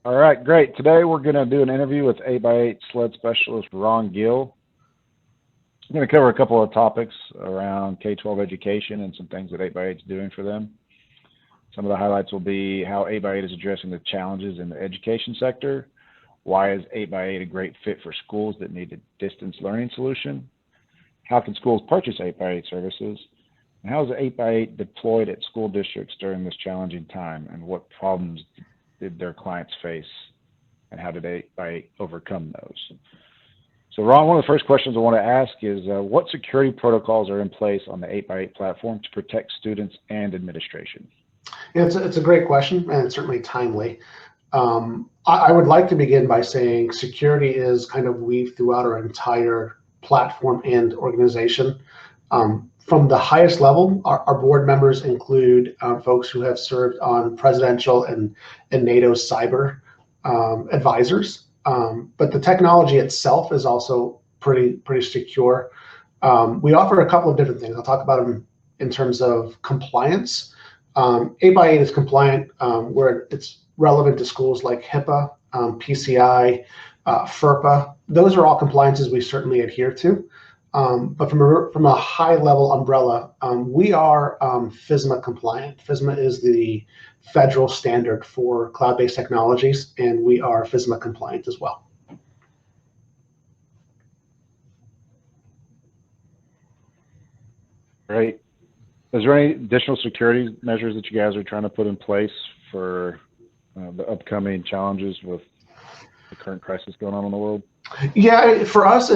All right, great. Today we're going to do an interview with 8x8 SLED specialist Ron Gill. I'm going to cover a couple of topics around K-12 education and some things that 8x8 is doing for them. Some of the highlights will be how 8x8 is addressing the challenges in the education sector. Why is 8x8 a great fit for schools that need a distance learning solution? How can schools purchase 8x8 services? And how is 8x8 deployed at school districts during this challenging time? And what problems did their clients face? And how did 8x8 overcome those? So Ron, one of the first questions I want to ask is what security protocols are in place on the 8x8 platform to protect students and administration? Yeah, it's a great question, and it's certainly timely. I would like to begin by saying security is kind of weaved throughout our entire platform and organization. From the highest level, our board members include folks who have served on presidential and NATO cyber advisors. But the technology itself is also pretty secure. We offer a couple of different things. I'll talk about them in terms of compliance. 8x8 is compliant where it's relevant to schools like HIPAA, PCI, FERPA. Those are all compliances we certainly adhere to. But from a high level umbrella, we are FISMA compliant. FISMA is the federal standard for cloud-based technologies, and we are FISMA compliant as well. Great. Is there any additional security measures that you guys are trying to put in place for the upcoming challenges with the current crisis going on in the world? Yeah, for us,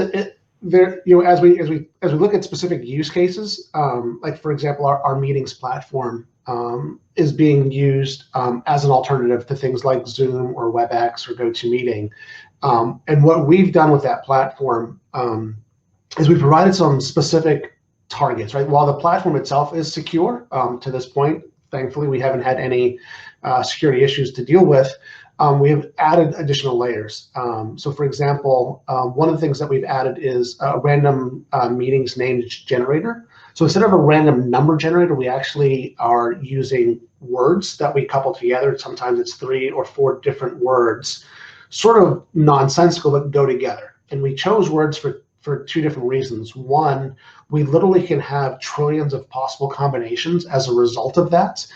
there, as we look at specific use cases, like for example, our meetings platform is being used as an alternative to things like Zoom or WebEx or GoToMeeting. And what we've done with that platform is we provided some specific targets, right? While the platform itself is secure to this point, thankfully, we haven't had any security issues to deal with. We have added additional layers. So for example, one of the things that we've added is a random meetings named generator. So instead of a random number generator, we actually are using words that we couple together. Sometimes it's 3 or 4 different words, sort of nonsensical, but go together. And we chose words for 2 different reasons. One, we literally can have trillions of possible combinations as a result of that.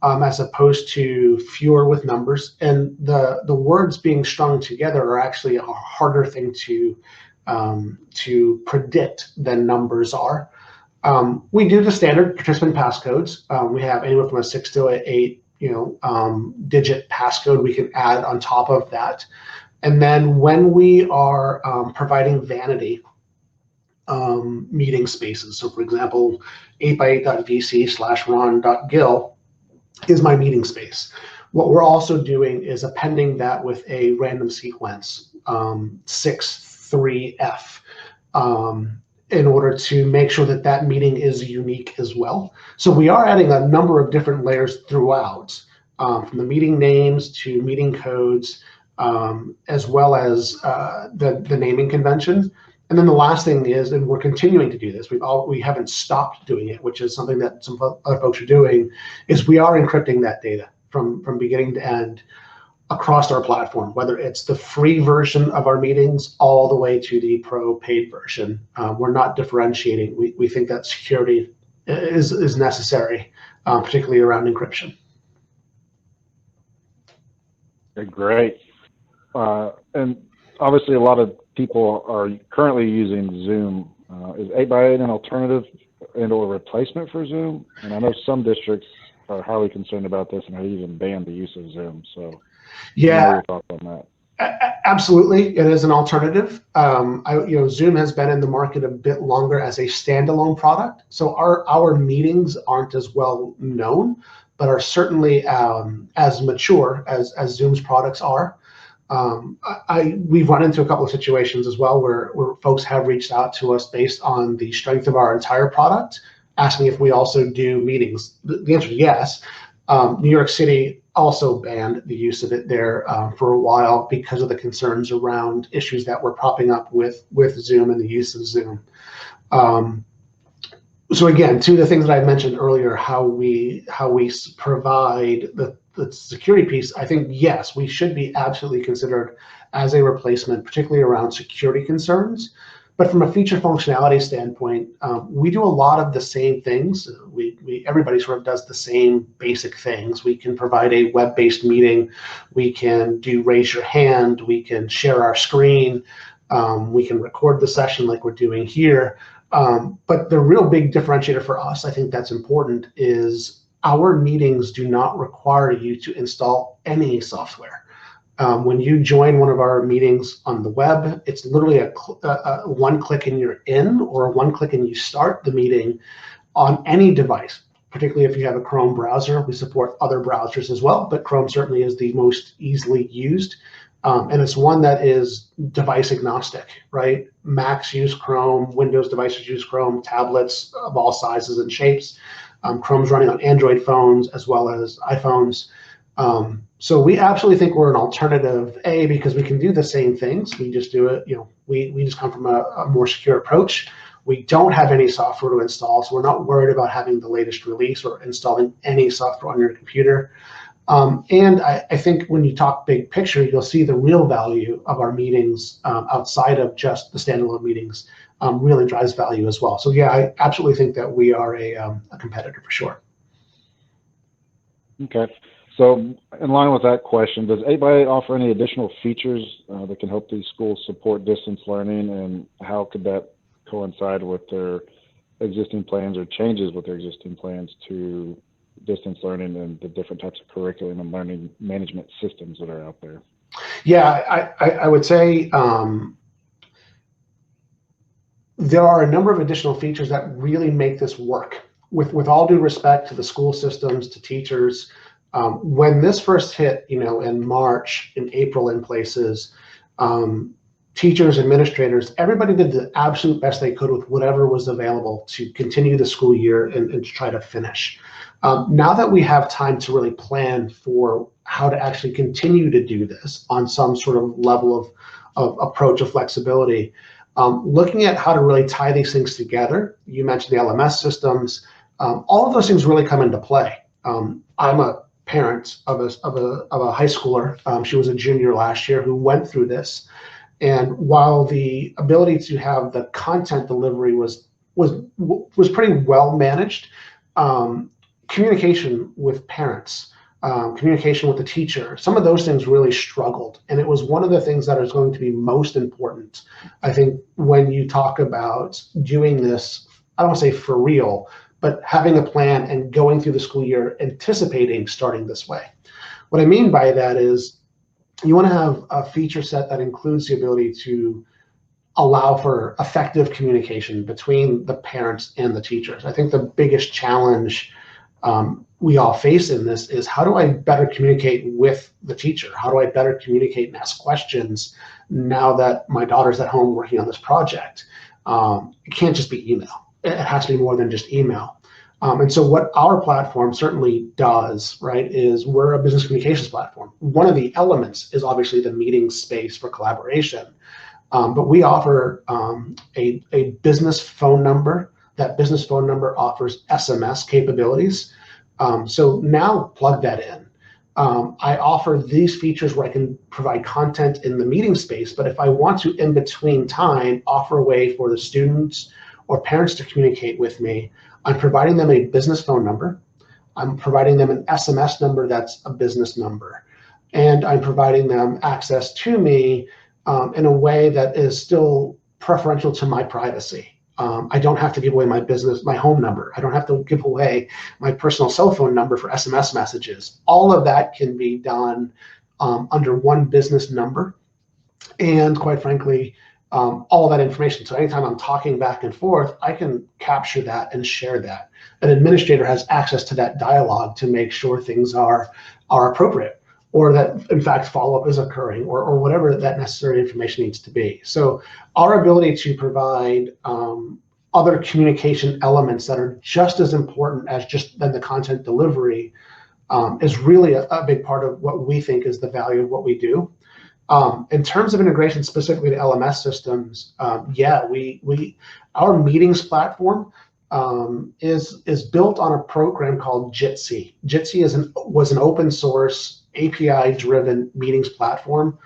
As opposed to fewer with numbers, and the words being strung together are actually a harder thing to predict than numbers are. We do the standard participant passcodes. We have anywhere from a 6 to an 8, digit passcode we can add on top of that. And then when we are providing vanity meeting spaces, so for example, 8x8.vc/ron.gill is my meeting space. What we're also doing is appending that with a random sequence, 6-3F, in order to make sure that that meeting is unique as well. So we are adding a number of different layers throughout, from the meeting names to meeting codes, as well as the naming convention. And then the last thing is, and we're continuing to do this, we haven't stopped doing it, which is something that some other folks are doing, is we are encrypting that data from beginning to end across our platform, whether it's the free version of our meetings all the way to the pro paid version. We're not differentiating. We think that security is necessary, particularly around encryption. Okay, great. And obviously a lot of people are currently using Zoom. Is 8x8 an alternative and or replacement for Zoom? And I know some districts are highly concerned about this and have even banned the use of Zoom. So yeah, what are your thoughts on that? Absolutely, it is an alternative. Zoom has been in the market a bit longer as a standalone product. So our meetings aren't as well known, but are certainly as mature as Zoom's products are. We've run into a couple of situations as well where folks have reached out to us based on the strength of our entire product, asking if we also do meetings. The answer is yes. New York City also banned the use of it there for a while because of the concerns around issues that were popping up with Zoom and the use of Zoom. So again, to the things that I mentioned earlier, how we provide the the security piece, I think, yes, we should be absolutely considered as a replacement, particularly around security concerns. But from a feature functionality standpoint, we do a lot of the same things. Everybody sort of does the same basic things. We can provide a web-based meeting. We can do raise your hand. We can share our screen. We can record the session like we're doing here. But the real big differentiator for us, I think that's important, is our meetings do not require you to install any software. When you join one of our meetings on the web, it's literally a one click and you're in, or a one click and you start the meeting on any device, particularly if you have a Chrome browser. We support other browsers as well, but Chrome certainly is the most easily used. And it's one that is device agnostic, right? Macs use Chrome, Windows devices use Chrome, tablets of all sizes and shapes. Chrome's running on Android phones as well as iPhones. So we absolutely think we're an alternative, because we can do the same things. We just do it, we just come from a more secure approach. We don't have any software to install, so we're not worried about having the latest release or installing any software on your computer. And I think when you talk big picture, you'll see the real value of our meetings outside of just the standalone meetings really drives value as well. So yeah, I absolutely think that we are a competitor for sure. Okay. So in line with that question, does 8x8 offer any additional features that can help these schools support distance learning, and how could that coincide with their existing plans or changes with their existing plans to distance learning and the different types of curriculum and learning management systems that are out there? Yeah, I would say there are a number of additional features that really make this work. With all due respect to the school systems, to teachers, when this first hit, in March, in April in places, teachers, administrators, everybody did the absolute best they could with whatever was available to continue the school year and to try to finish. Now that we have time to really plan for how to actually continue to do this on some sort of level of approach of flexibility, looking at how to really tie these things together, you mentioned the LMS systems, all of those things really come into play. I'm a parent of a high schooler. She was a junior last year who went through this. And while the ability to have the content delivery was pretty well managed, communication with parents, communication with the teacher, some of those things really struggled. And it was one of the things that is going to be most important, I think, when you talk about doing this, I don't want to say for real, but having a plan and going through the school year anticipating starting this way. What I mean by that is you want to have a feature set that includes the ability to allow for effective communication between the parents and the teachers. I think the biggest challenge we all face in this is, how do I better communicate with the teacher? How do I better communicate and ask questions now that my daughter's at home working on this project? It can't just be email. It has to be more than just email. And so what our platform certainly does, right, is we're a business communications platform. One of the elements is obviously the meeting space for collaboration. But we offer a business phone number. That business phone number offers SMS capabilities. So now plug that in. I offer these features where I can provide content in the meeting space, but if I want to, in between time, offer a way for the students or parents to communicate with me, I'm providing them a business phone number. I'm providing them an SMS number that's a business number. And I'm providing them access to me in a way that is still preferential to my privacy. I don't have to give away my home number. I don't have to give away my personal cell phone number for SMS messages. All of that can be done under one business number. And quite frankly, all of that information. So anytime I'm talking back and forth, I can capture that and share that. An administrator has access to that dialogue to make sure things are appropriate, or that in fact follow-up is occurring, or whatever that necessary information needs to be. So our ability to provide other communication elements that are just as important as just then the content delivery is really a big part of what we think is the value of what we do. In terms of integration specifically to LMS systems, yeah, our meetings platform is built on a program called Jitsi. Jitsi was an open source API driven meetings platform,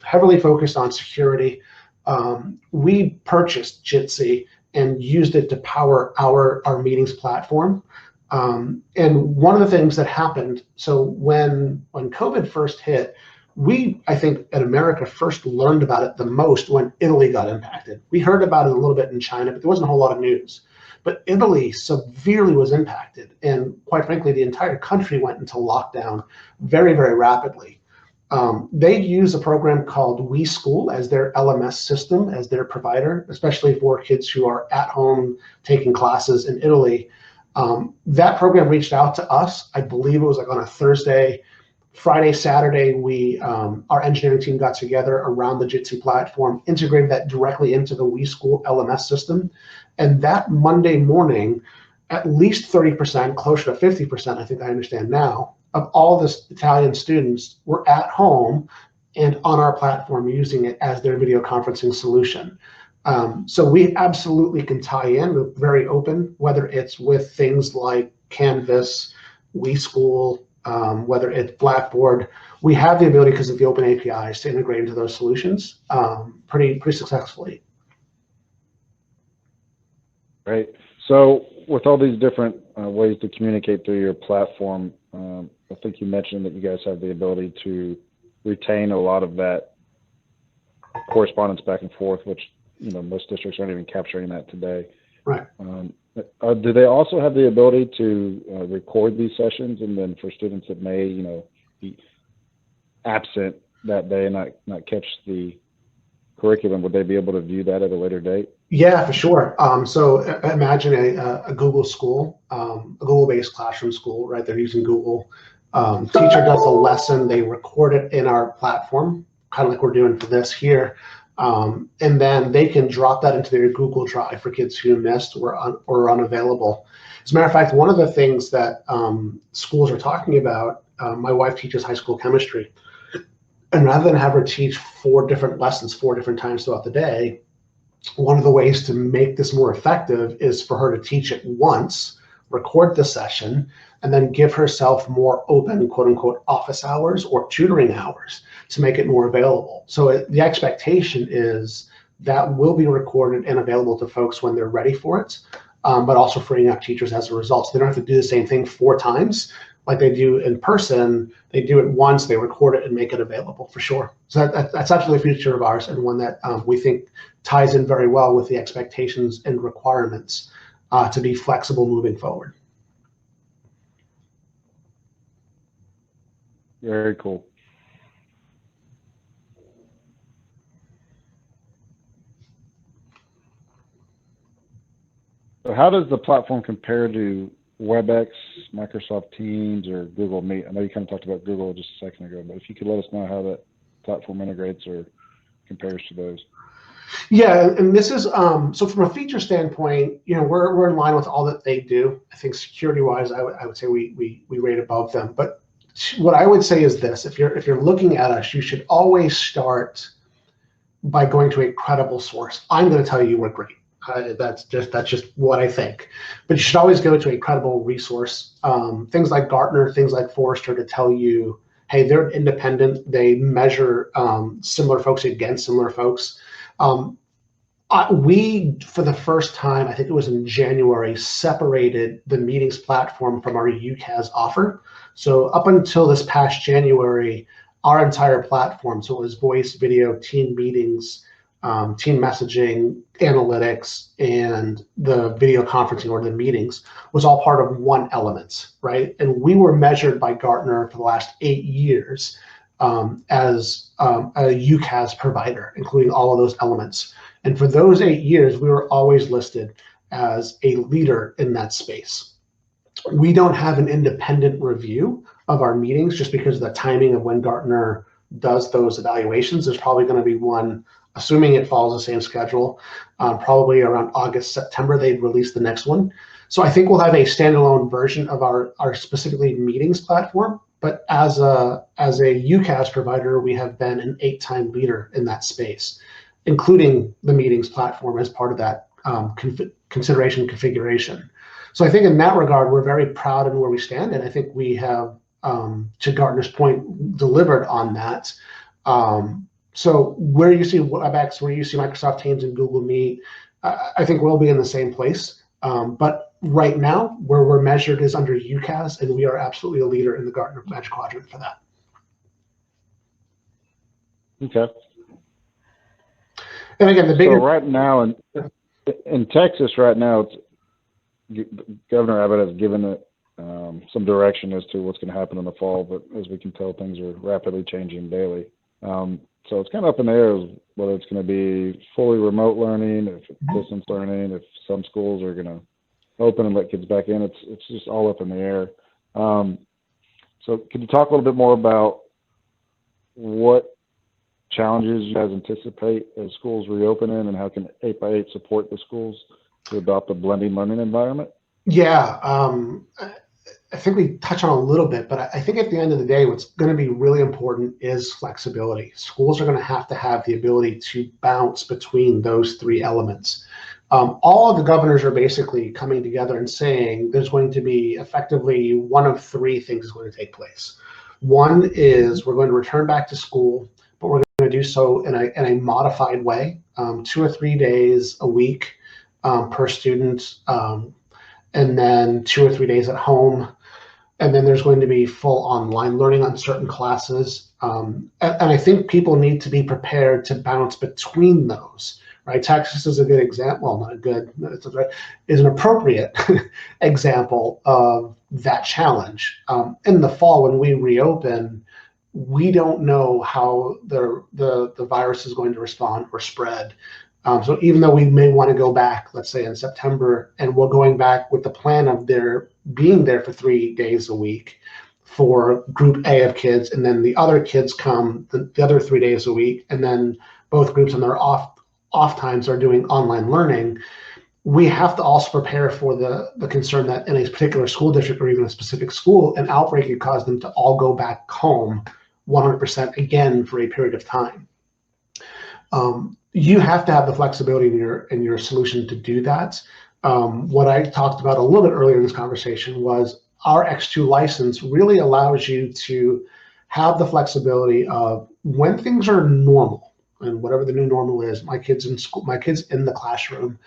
heavily focused on security. We purchased Jitsi and used it to power our meetings platform. And one of the things that happened, so when COVID first hit, I think in America first learned about it the most when Italy got impacted. We heard about it a little bit in China, but there wasn't a whole lot of news. But Italy severely was impacted. And quite frankly, the entire country went into lockdown very, very rapidly. They use a program called WeSchool as their LMS system, as their provider, especially for kids who are at home taking classes in Italy. That program reached out to us. I believe it was like on a Thursday. Friday, Saturday, our engineering team got together around the Jitsi platform, integrated that directly into the WeSchool LMS system. And that Monday morning, at least 30%, closer to 50%, I think I understand now, of all the Italian students were at home and on our platform using it as their video conferencing solution. So we absolutely can tie in. We're very open, whether it's with things like Canvas, WeSchool, whether it's Blackboard. We have the ability, because of the open APIs, to integrate into those solutions pretty successfully. Right. So with all these different ways to communicate through your platform, I think you mentioned that you guys have the ability to retain a lot of that correspondence back and forth, which most districts aren't even capturing that today. Right. Do they also have the ability to record these sessions, and then for students that may, be absent that day and not catch the curriculum, would they be able to view that at a later date? Yeah, for sure. So imagine a Google school, a Google-based classroom school, right? They're using Google. Teacher does a lesson, they record it in our platform, kind of like we're doing for this here. And then they can drop that into their Google Drive for kids who missed or are unavailable. As a matter of fact, one of the things that schools are talking about, my wife teaches high school chemistry, and rather than have her teach 4 different lessons 4 different times throughout the day, one of the ways to make this more effective is for her to teach it once, record the session, and then give herself more open, quote unquote, office hours or tutoring hours to make it more available. So the expectation is that will be recorded and available to folks when they're ready for it, but also freeing up teachers as a result. So they don't have to do the same thing 4 times like they do in person. They do it once, they record it and make it available for sure. So that's absolutely a feature of ours, and one that we think ties in very well with the expectations and requirements to be flexible moving forward. Very cool. So how does the platform compare to WebEx, Microsoft Teams, or Google Meet? I know you kind of talked about Google just a second ago, but if you could let us know how that platform integrates or compares to those. Yeah, and this is so from a feature standpoint, we're in line with all that they do. I think security-wise, I would say we rate above them. But what I would say is this: if you're looking at us, you should always start by going to a credible source. I'm going to tell you we're great. That's just what I think. But you should always go to a credible resource. Things like Gartner, things like Forrester, to tell you, hey, they're independent. They measure similar folks against similar folks. We, for the first time, I think it was in January, separated the meetings platform from our UCAS offer. So up until this past January, our entire platform, so it was voice, video, team meetings, team messaging, analytics, and the video conferencing or the meetings, was all part of one Elements, right? And we were measured by Gartner for the last 8 years as a UCAS provider, including all of those elements. And for those 8 years, we were always listed as a leader in that space. We don't have an independent review of our meetings just because of the timing of when Gartner does those evaluations. There's probably going to be one, assuming it follows the same schedule, probably around August, September, they'd release the next one. So I think we'll have a standalone version of our specifically meetings platform. But as a UCAS provider, we have been an 8-time leader in that space, including the meetings platform as part of that consideration configuration. So I think in that regard, we're very proud of where we stand, and I think we have, to Gartner's point, delivered on that. So where you see WebEx, where you see Microsoft Teams and Google Meet, I think we'll be in the same place. But right now, where we're measured is under UCAS, and we are absolutely a leader in the Gartner Magic Quadrant for that. Okay. And again, the bigger. So right now in Texas, right now, Governor Abbott has given it some direction as to what's going to happen in the fall, but as we can tell, things are rapidly changing daily. So it's kind of up in the air as whether it's going to be fully remote learning, if it's distance learning, if some schools are going to open and let kids back in. It's just all up in the air. So can you talk a little bit more about what challenges you guys anticipate as schools reopening, and how can 8x8 support the schools to adopt a blended learning environment? Yeah, I think we touched on a little bit, but I think at the end of the day, what's going to be really important is flexibility. Schools are going to have the ability to bounce between those three elements. All of the governors are basically coming together and saying there's going to be effectively one of three things is going to take place. One is we're going to return back to school, but we're going to do so in a modified way, 2 or 3 days a week per student, and then 2 or 3 days at home. And then there's going to be full online learning on certain classes. And I think people need to be prepared to bounce between those, right? Texas is a good example, well, not good, is an appropriate example of that challenge. In the fall, when we reopen, we don't know how the virus is going to respond or spread. So even though we may want to go back, let's say in September, and we're going back with the plan of their being there for 3 days a week for group A of kids, and then the other kids come the other 3 days a week, and then both groups on their off times are doing online learning, we have to also prepare for the concern that in a particular school district or even a specific school, an outbreak could cause them to all go back home 100% again for a period of time. You have to have the flexibility in your solution to do that. What I talked about a little bit earlier in this conversation was our X2 license really allows you to have the flexibility of when things are normal, and whatever the new normal is, my kids in school, my kids in the classroom,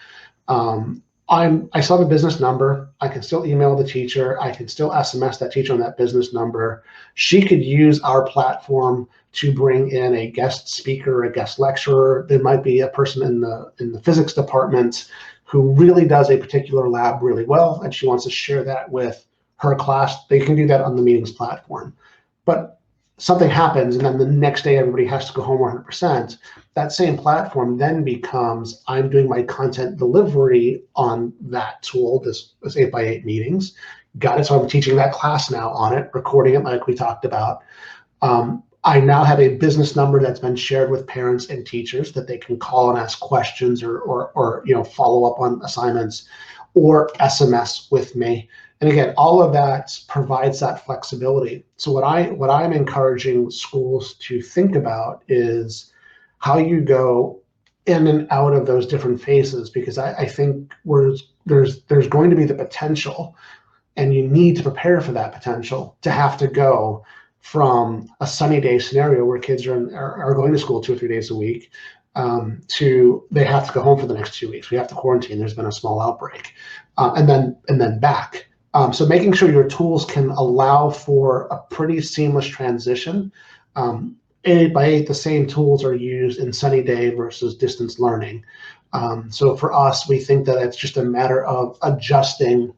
I still have a business number. I can still email the teacher. I can still SMS that teacher on that business number. She could use our platform to bring in a guest speaker, a guest lecturer. There might be a person in the physics department who really does a particular lab really well, and she wants to share that with her class. They can do that on the meetings platform. But something happens, and then the next day everybody has to go home 100%. That same platform then becomes, I'm doing my content delivery on that tool, this 8x8 meetings. Got it, so I'm teaching that class now on it, recording it like we talked about. I now have a business number that's been shared with parents and teachers that they can call and ask questions or follow up on assignments or SMS with me. And again, all of that provides that flexibility. So what I'm encouraging schools to think about is how you go in and out of those different phases, because I think there's going to be the potential, and you need to prepare for that potential, to have to go from a sunny day scenario where kids are going to school 2 or 3 days a week to they have to go home for the next 2 weeks. We have to quarantine. There's been a small outbreak, and then back. So making sure your tools can allow for a pretty seamless transition. 8x8, the same tools are used in sunny day versus distance learning. So for us, we think that it's just a matter of adjusting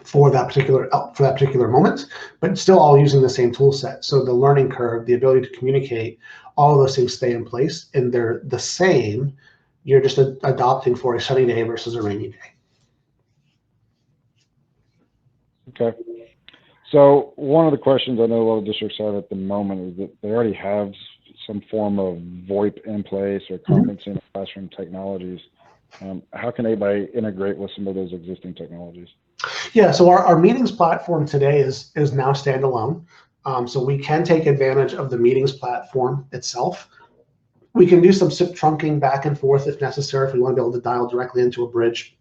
for that particular moment, but still all using the same tool set. So the learning curve, the ability to communicate, all of those things stay in place, and they're the same. You're just adopting for a sunny day versus a rainy day. Okay. So one of the questions I know a lot of districts have at the moment is that they already have some form of VoIP in place or conferencing and classroom technologies. How can 8x8 integrate with some of those existing technologies? Yeah, so our meetings platform today is now standalone. So we can take advantage of the meetings platform itself. We can do some SIP trunking back and forth if necessary, if we want to be able to dial directly into a bridge.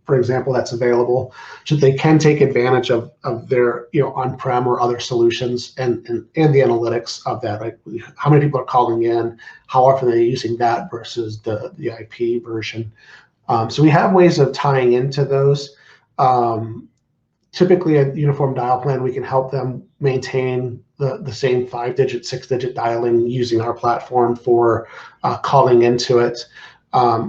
for example, that's available, so they can take advantage of their on-prem or other solutions and the analytics of that. Right? How many people are calling in? How often are they using that versus the IP version? So we have ways of tying into those. Typically, a uniform dial plan, we can help them maintain the same 5-digit, 6-digit dialing using our platform for calling into it.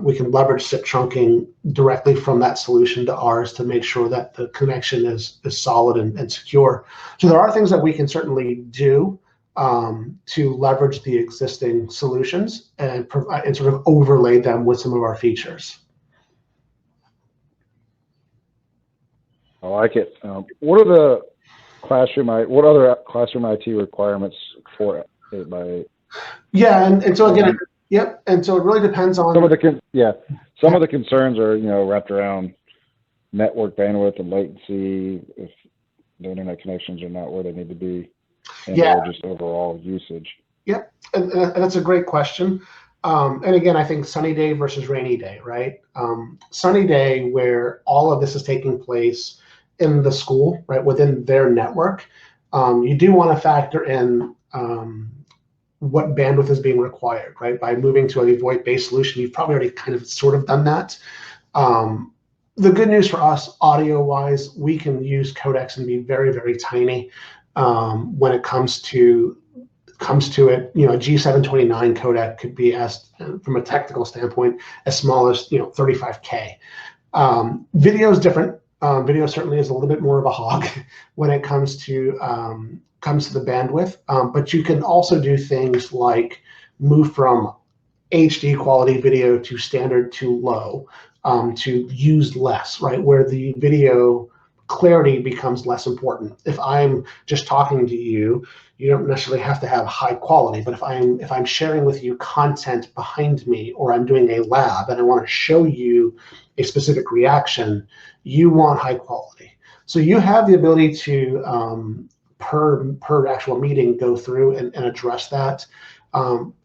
We can leverage SIP trunking directly from that solution to ours to make sure that the connection is solid and secure. So there are things that we can certainly do to leverage the existing solutions and provide and sort of overlay them with some of our features. I like it. What other classroom IT requirements for 8x8? Yeah, and so again, yep. And so it really depends on some of the concerns are wrapped around network bandwidth and latency, if the internet connections are not where they need to be, and or just overall usage. Yep, and that's a great question. And again, I think sunny day versus rainy day, right? Sunny day, where all of this is taking place in the school, right, within their network, you do want to factor in what bandwidth is being required, right? By moving to a VoIP-based solution, you've probably already kind of sort of done that. The good news for us, audio-wise, we can use codecs and be very, very tiny when it comes to it. A G729 codec could be, as from a technical standpoint, as small as 35K. Video is different. Video certainly is a little bit more of a hog when it comes to the bandwidth, but you can also do things like move from HD quality video to standard to low, to use less, right? Where the video clarity becomes less important. If I'm just talking to you, you don't necessarily have to have high quality, but if I'm sharing with you content behind me, or I'm doing a lab and I want to show you a specific reaction, you want high quality. So you have the ability to per actual meeting go through and address that.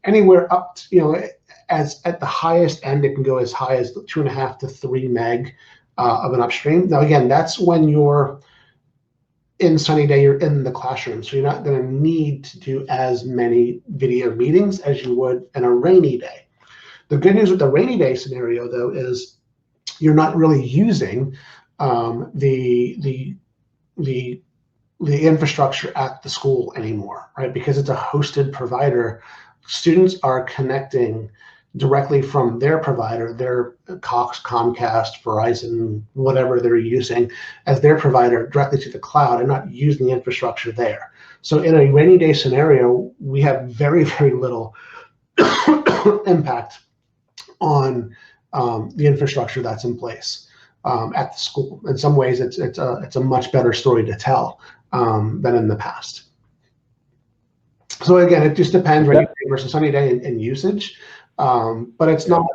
Anywhere up to, as at the highest end, it can go as high as 2.5 to 3 meg of an upstream. Now again, that's when you're in sunny day, you're in the classroom, so you're not going to need to do as many video meetings as you would in a rainy day. The good news with the rainy day scenario, though, is you're not really using the infrastructure at the school anymore, right? Because it's a hosted provider. Students are connecting directly from their provider, their Cox, Comcast, Verizon, whatever they're using as their provider, directly to the cloud, and not using the infrastructure there. So in a rainy day scenario, we have very, very little impact on the infrastructure that's in place at the school. In some ways, it's a much better story to tell than in the past. So again, it just depends, rainy day versus sunny day and usage. But it's not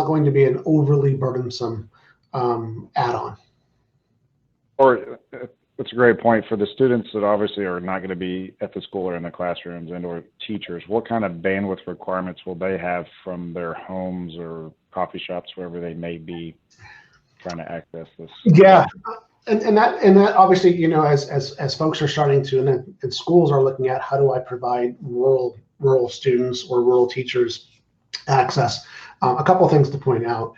going to be an overly burdensome add-on. Or it's a great point for the students that obviously are not going to be at the school or in the classrooms, and or teachers. What kind of bandwidth requirements will they have from their homes or coffee shops, wherever they may be trying to access this? Yeah. And that obviously, as folks are starting to, and schools are looking at, how do I provide rural students or rural teachers access? A couple of things to point out.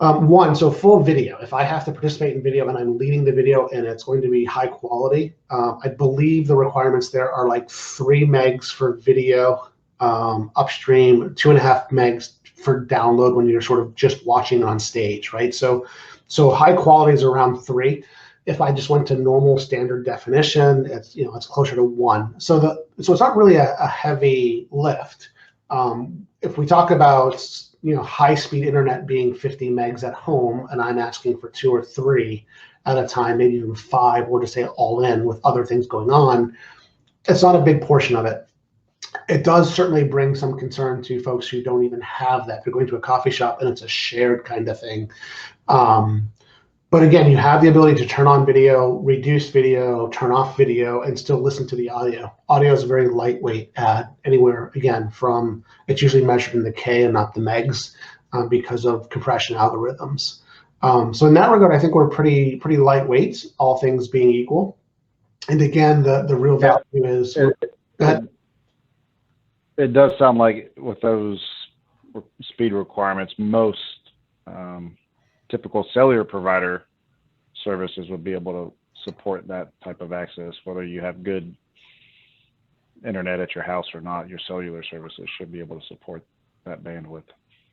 One, so full video. If I have to participate in video and I'm leading the video and it's going to be high quality, I believe the requirements there are like 3 megs for video upstream, 2.5 megs for download when you're sort of just watching on stage, right? So high quality is around 3. If I just went to normal standard definition, it's closer to 1. So it's not really a heavy lift. If we talk about high-speed internet being 50 megs at home, and I'm asking for 2 or 3 at a time, maybe even 5, or to say all in with other things going on, it's not a big portion of it. It does certainly bring some concern to folks who don't even have that. They're going to a coffee shop and it's a shared kind of thing. But again, you have the ability to turn on video, reduce video, turn off video, and still listen to the audio. Audio is a very lightweight add, anywhere, again, it's usually measured in the K and not the megs because of compression algorithms. So in that regard, I think we're pretty lightweight, all things being equal. And again, the real Yeah, value is. it, Go ahead. it does sound like with those speed requirements, most typical cellular provider services would be able to support that type of access, whether you have good internet at your house or not. Your cellular services should be able to support that bandwidth.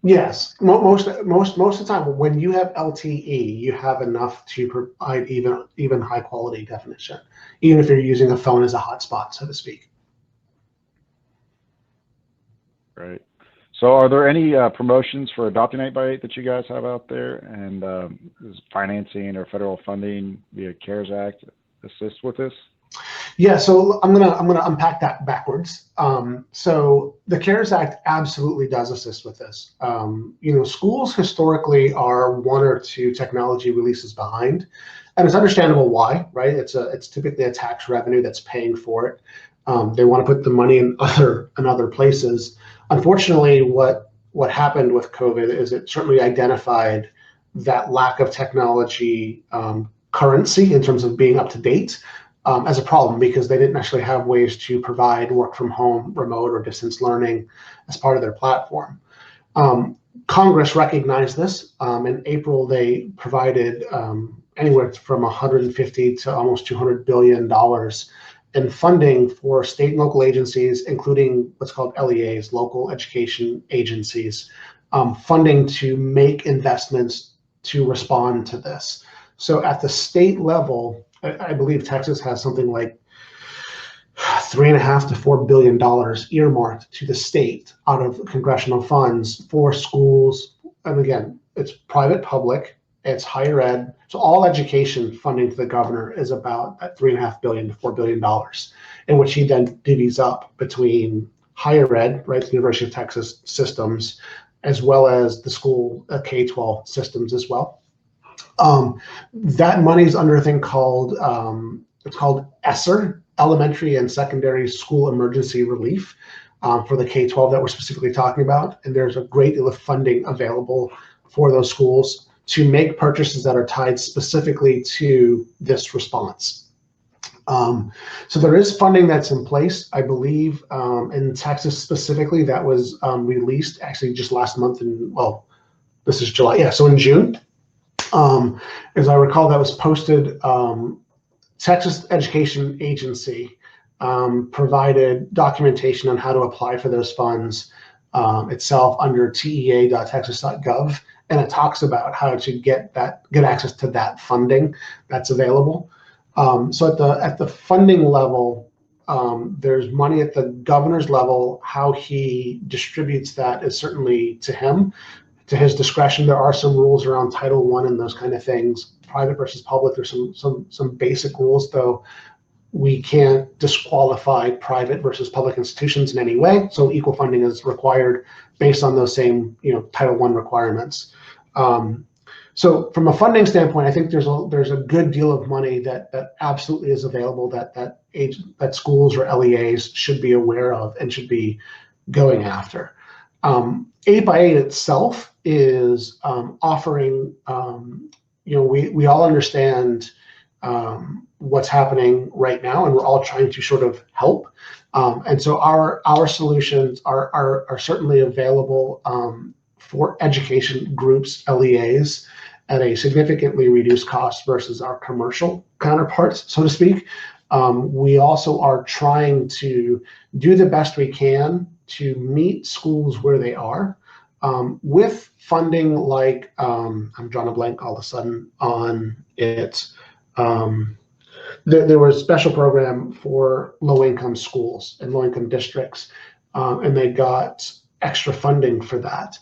Yes, most of the time when you have LTE, you have enough to provide even high quality definition, even if you're using a phone as a hotspot, so to speak. Right. So are there any promotions for adopting 8x8 that you guys have out there? And is financing or federal funding via CARES Act assist with this? Yeah, so I'm gonna unpack that backwards. So the CARES Act absolutely does assist with this. Schools historically are one or two technology releases behind, and it's understandable why, right? It's typically a tax revenue that's paying for it. They want to put the money in other places. Unfortunately, what happened with COVID is it certainly identified that lack of technology currency in terms of being up to date as a problem, because they didn't actually have ways to provide work from home, remote, or distance learning as part of their platform. Congress recognized this. In April, they provided anywhere from 150 to almost $200 billion in funding for state and local agencies, including what's called LEAs, local education agencies, funding to make investments to respond to this. So at the state level, I believe Texas has something like $3.5 to $4 billion earmarked to the state out of congressional funds for schools. And again, it's private, public, it's higher ed. So all education funding to the governor is about at $3.5 to $4 billion, in which he then divvies up between higher ed, right, the University of Texas systems, as well as the school K-12 systems as well. That money is under a thing called it's called ESSER, Elementary and Secondary School Emergency Relief, for the K-12 that we're specifically talking about. And there's a great deal of funding available for those schools to make purchases that are tied specifically to this response. So there is funding that's in place, I believe, in Texas specifically, that was released actually just last month. This is July, yeah, so in June. As I recall, that was posted. Texas Education Agency provided documentation on how to apply for those funds itself under tea.texas.gov, and it talks about how to get access to that funding that's available. So at the funding level, there's money at the governor's level. How he distributes that is certainly to him, to his discretion. There are some rules around Title I and those kind of things, private versus public. There's some basic rules, though. We can't disqualify private versus public institutions in any way. So equal funding is required based on those same, Title I requirements. So from a funding standpoint, I think there's a good deal of money that absolutely is available that schools or LEAs should be aware of and should be going after. 8x8 itself is offering, we all understand what's happening right now, and we're all trying to sort of help. And so our solutions are certainly available for education groups, LEAs, at a significantly reduced cost versus our commercial counterparts, so to speak. We also are trying to do the best we can to meet schools where they are with funding like, I'm drawing a blank all of a sudden on it. There was a special program for low-income schools and low-income districts, and they got extra funding for that.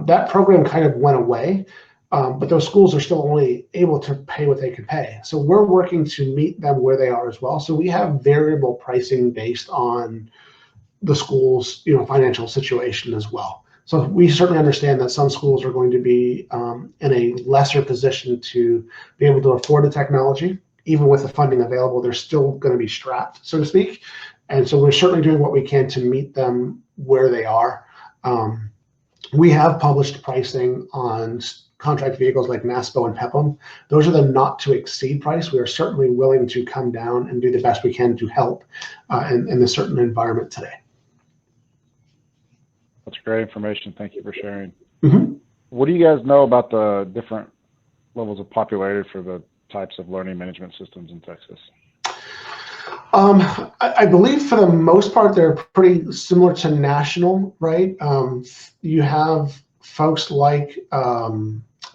That program kind of went away, but those schools are still only able to pay what they can pay. So we're working to meet them where they are as well. So we have variable pricing based on the school's financial situation as well. So we certainly understand that some schools are going to be in a lesser position to be able to afford the technology. Even with the funding available, they're still going to be strapped, so to speak. And so we're certainly doing what we can to meet them where they are. We have published pricing on contract vehicles like NASPO and PEPM. Those are the not to exceed price. We are certainly willing to come down and do the best we can to help in the certain environment today. That's great information. Thank you for sharing. Mm-hmm. What do you guys know about the different levels of popularity for the types of learning management systems in Texas? I believe for the most part, they're pretty similar to national, right? You have folks like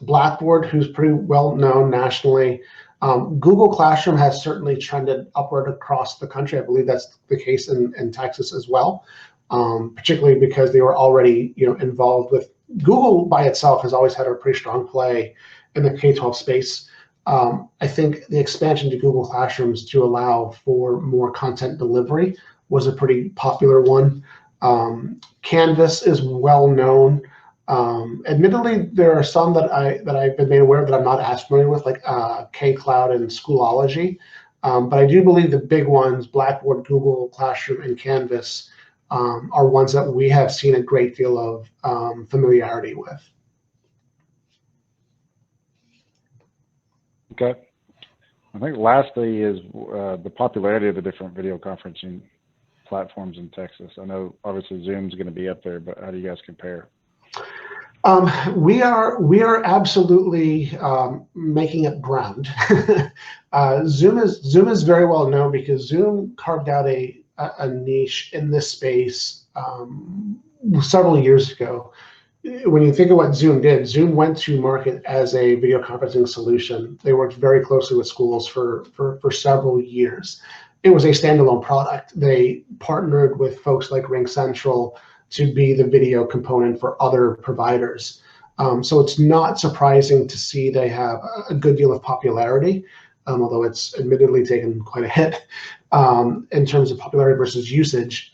Blackboard, who's pretty well known nationally. Google Classroom has certainly trended upward across the country. I believe that's the case in Texas as well, particularly because they were already involved with Google by itself has always had a pretty strong play in the K-12 space. I think the expansion to Google Classrooms to allow for more content delivery was a pretty popular one. Canvas is well known. Admittedly, there are some that I've been made aware of that I'm not as familiar with, like K-Cloud and Schoology. But I do believe the big ones, Blackboard, Google Classroom, and Canvas, are ones that we have seen a great deal of familiarity with. Okay. I think lastly is the popularity of the different video conferencing platforms in Texas. I know obviously Zoom's going to be up there, but how do you guys compare? We are absolutely making up ground. Zoom is very well known because Zoom carved out a niche in this space several years ago. When you think of what Zoom did, Zoom went to market as a video conferencing solution. They worked very closely with schools for several years. It was a standalone product. They partnered with folks like RingCentral to be the video component for other providers. So it's not surprising to see they have a good deal of popularity, although it's admittedly taken quite a hit in terms of popularity versus usage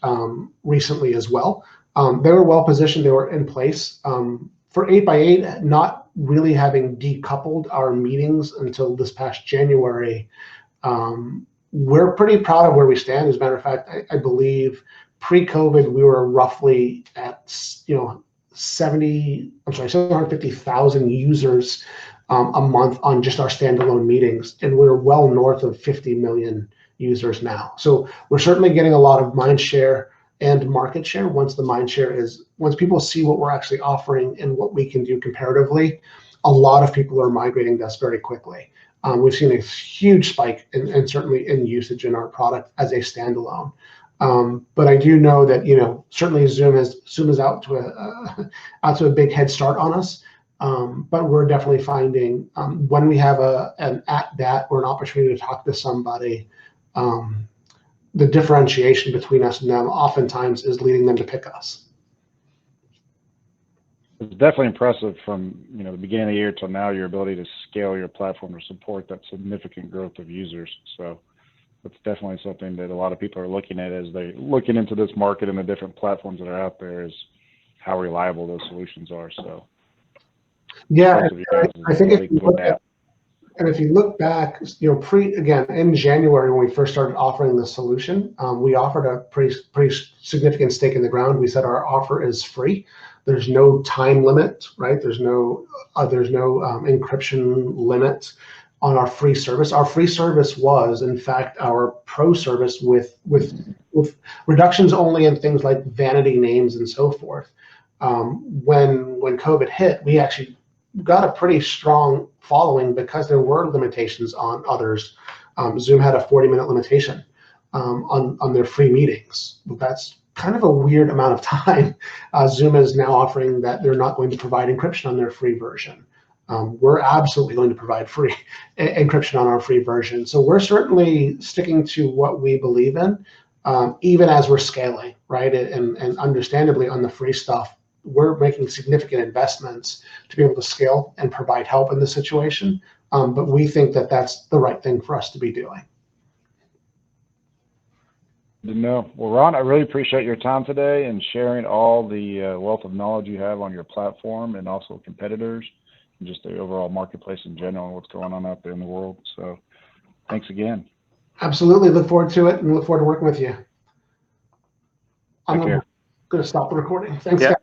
recently as well. They were well positioned, they were in place. For 8x8, not really having decoupled our meetings until this past January, we're pretty proud of where we stand. As a matter of fact, I believe pre-COVID, we were roughly at 750,000 users a month on just our standalone meetings, and we're well north of 50 million users now. So we're certainly getting a lot of mind share and market share. Once people see what we're actually offering and what we can do comparatively, a lot of people are migrating to us very quickly. We've seen a huge spike and certainly in usage in our product as a standalone. But I do know that certainly Zoom is out to a big head start on us. But we're definitely finding when we have an at-bat or an opportunity to talk to somebody, the differentiation between us and them oftentimes is leading them to pick us. It's definitely impressive from the beginning of the year till now, your ability to scale your platform to support that significant growth of users. So it's definitely something that a lot of people are looking at as they're looking into this market and the different platforms that are out there, is how reliable those solutions are. So yeah, I think if you look back, again in January when we first started offering the solution, we offered a pretty significant stake in the ground. We said our offer is free. There's no time limit, right? There's no encryption limit on our free service. Our free service was, in fact, our pro service with reductions only in things like vanity names and so forth. When COVID hit, we actually got a pretty strong following because there were limitations on others. Zoom had a 40-minute limitation on their free meetings. That's kind of a weird amount of time. Zoom is now offering that they're not going to provide encryption on their free version. We're absolutely going to provide free encryption on our free version. So we're certainly sticking to what we believe in, even as we're scaling, right? And understandably on the free stuff, we're making significant investments to be able to scale and provide help in this situation. But we think that that's the right thing for us to be doing. No. Well, Ron, I really appreciate your time today and sharing all the wealth of knowledge you have on your platform and also competitors and just the overall marketplace in general and what's going on out there in the world. So thanks again. Absolutely. Look forward to it and look forward to working with you. I'm going to stop the recording. Thanks, guys.